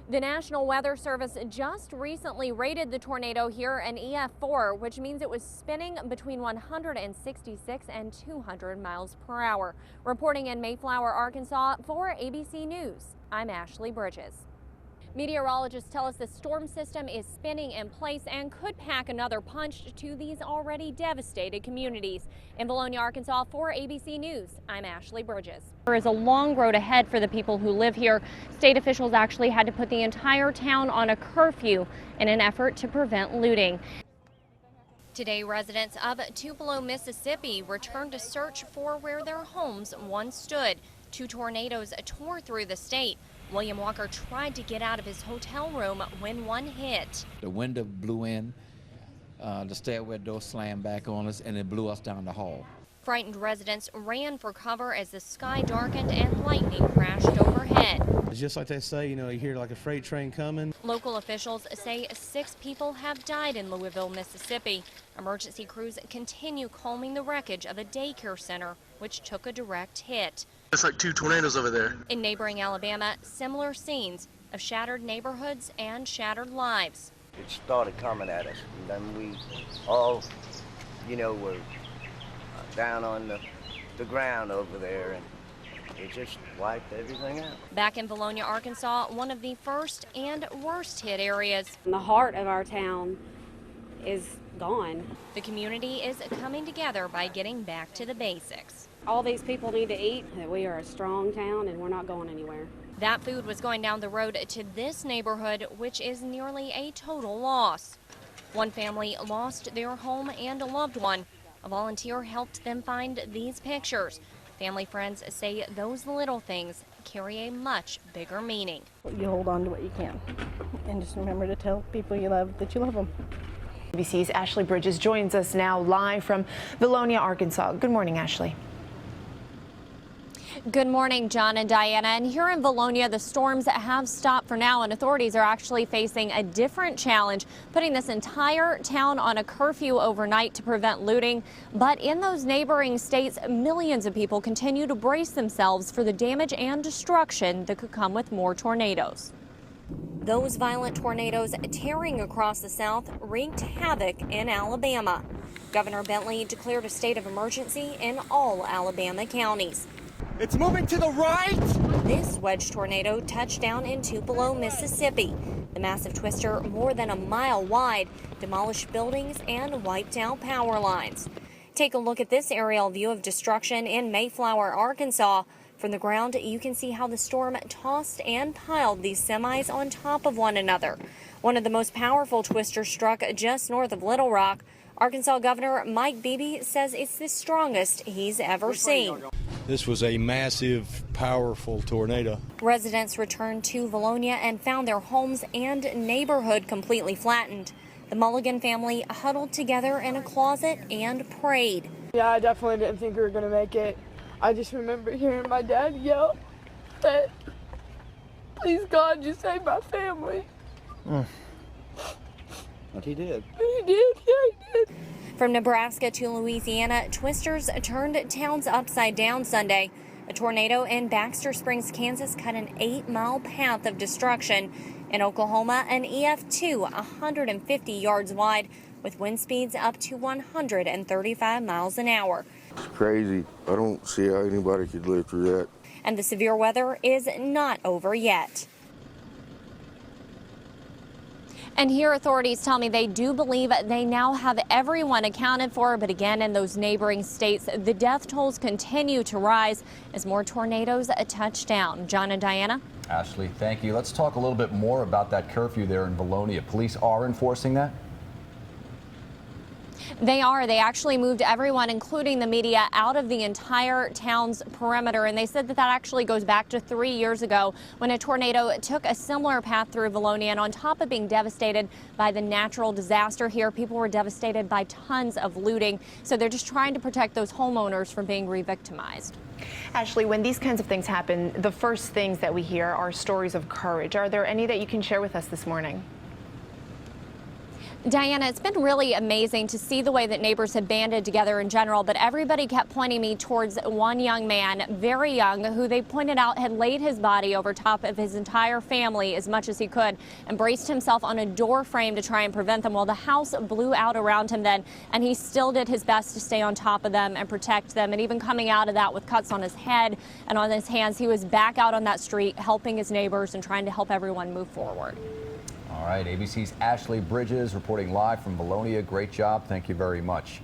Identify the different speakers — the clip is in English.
Speaker 1: The National Weather Service just recently rated the tornado here an EF4, which means it was spinning between 166 and 200 miles per hour. Reporting in Mayflower, Arkansas for ABC News, I'm Ashley Bridges. Meteorologists tell us the storm system is spinning in place and could pack another punch to these already devastated communities. In Bologna, Arkansas for ABC News, I'm Ashley Bridges. There is a long road ahead for the people who live here. State officials actually had to put the entire town on a curfew in an effort to prevent looting. Today, residents of Tupelo, Mississippi returned to search for where their homes once stood. 2 tornadoes tore through the state. William Walker tried to get out of his hotel room when one hit.
Speaker 2: The window blew in, the stairway door slammed back on us, and it blew us down the hall.
Speaker 1: Frightened residents ran for cover as the sky darkened and lightning crashed overhead.
Speaker 3: It's just like they say, you hear like a freight train coming.
Speaker 1: Local officials say 6 people have died in Louisville, Mississippi. Emergency crews continue combing the wreckage of a daycare center, which took a direct hit.
Speaker 4: It's like 2 tornadoes over there.
Speaker 1: In neighboring Alabama, similar scenes of shattered neighborhoods and shattered lives.
Speaker 5: It started coming at us, and then we all, were down on the ground over there, and it just wiped everything out.
Speaker 1: Back in Bologna, Arkansas, one of the first and worst hit areas.
Speaker 6: The heart of our town is gone.
Speaker 1: The community is coming together by getting back to the basics.
Speaker 6: All these people need to eat. We are a strong town and we're not going anywhere.
Speaker 1: That food was going down the road to this neighborhood, which is nearly a total loss. One family lost their home and a loved one. A volunteer helped them find these pictures. Family friends say those little things carry a much bigger meaning.
Speaker 7: You hold on to what you can and just remember to tell people you love that you love them.
Speaker 8: ABC's Ashley Bridges joins us now live from Bologna, Arkansas. Good morning, Ashley.
Speaker 1: Good morning, John and Diana. And here in Bologna, the storms have stopped for now, and authorities are actually facing a different challenge, putting this entire town on a curfew overnight to prevent looting. But in those neighboring states, millions of people continue to brace themselves for the damage and destruction that could come with more tornadoes. Those violent tornadoes tearing across the South wreaked havoc in Alabama. Governor Bentley declared a state of emergency in all Alabama counties.
Speaker 9: It's moving to the right!
Speaker 1: This wedge tornado touched down in Tupelo, Mississippi. The massive twister, more than a mile wide, demolished buildings and wiped out power lines. Take a look at this aerial view of destruction in Mayflower, Arkansas. From the ground, you can see how the storm tossed and piled these semis on top of one another. One of the most powerful twisters struck just north of Little Rock. Arkansas Governor Mike Beebe says it's the strongest he's ever seen.
Speaker 10: This was a massive, powerful tornado.
Speaker 1: Residents returned to Bologna and found their homes and neighborhood completely flattened. The Mulligan family huddled together in a closet and prayed.
Speaker 11: Yeah, I definitely didn't think we were going to make it. I just remember hearing my dad yell that, please God, just save my family.
Speaker 5: But he did.
Speaker 11: He did, yeah, he did.
Speaker 1: From Nebraska to Louisiana, twisters turned towns upside down Sunday. A tornado in Baxter Springs, Kansas cut an 8-mile path of destruction. In Oklahoma, an EF2, 150 yards wide, with wind speeds up to 135 miles an hour.
Speaker 12: It's crazy. I don't see how anybody could live through that.
Speaker 1: And the severe weather is not over yet. And here authorities tell me they do believe they now have everyone accounted for. But again, in those neighboring states, the death tolls continue to rise as more tornadoes touch down. John and Diana.
Speaker 13: Ashley, thank you. Let's talk a little bit more about that curfew there in Bologna. Police are enforcing that?
Speaker 1: They are. They actually moved everyone, including the media, out of the entire town's perimeter. And they said that actually goes back to 3 years ago when a tornado took a similar path through Bologna. And on top of being devastated by the natural disaster here, people were devastated by tons of looting. So they're just trying to protect those homeowners from being re-victimized.
Speaker 8: Ashley, when these kinds of things happen, the first things that we hear are stories of courage. Are there any that you can share with us this morning?
Speaker 1: Diana, it's been really amazing to see the way that neighbors have banded together in general, but everybody kept pointing me towards one young man, very young, who they pointed out had laid his body over top of his entire family as much as he could and braced himself on a door frame to try and prevent them. Well, the house blew out around him then, and he still did his best to stay on top of them and protect them. And even coming out of that with cuts on his head and on his hands, he was back out on that street helping his neighbors and trying to help everyone move forward.
Speaker 13: All right, ABC's Ashley Bridges reporting live from Valonia. Great job. Thank you very much.